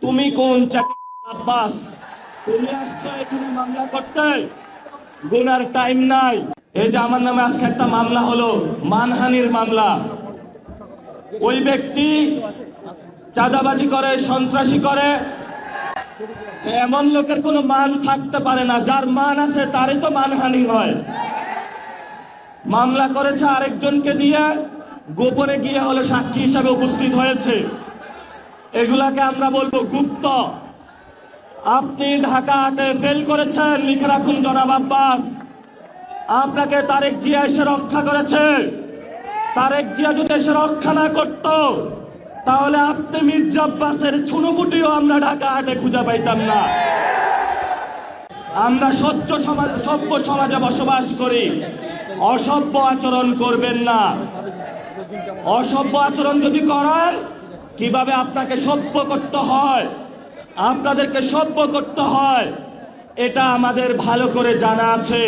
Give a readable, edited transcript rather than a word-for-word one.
তুমি কোন আব্বাস? তুমি আসছো এখানে মামলা করতে? গুনার টাইম নাই। এই যে আমার নামে আজকে একটা মামলা হলো, মানহানির মামলা। ওই ব্যক্তি চাঁদাবাজি করে, সন্ত্রাসী করে। এমন লোকের কোনো মান থাকতে পারে না, যার মান আছে তারই তো মানহানি হয়। মামলা করেছে আরেকজনকে দিয়ে, গোপনে গিয়ে হলো সাক্ষী হিসাবে উপস্থিত হয়েছে। এগুলাকে আমরা বলবো গুপ্ত। আপনি ঢাকা আটে ফেল করেছেন, লিখে রাখুন জনাব আব্বাস। আপনাকে তারেক জিয়া এসে রক্ষা করেছে। তারেক জিয়া যদি এসে রক্ষা না করত, তাহলে আপনি মির্জা আব্বাসের ছুনুকুটিও আমরা ঢাকা হাটে খুঁজে পাইতাম না। আমরা সভ্য সমাজে বসবাস করি। অসভ্য আচরণ করবেন না। অসভ্য আচরণ যদি করেন, কিভাবে আপনাকে সভ্য করতে হয়, আপনাদেরকে সভ্য করতে হয়, এটা আমাদের ভালো করে জানা আছে।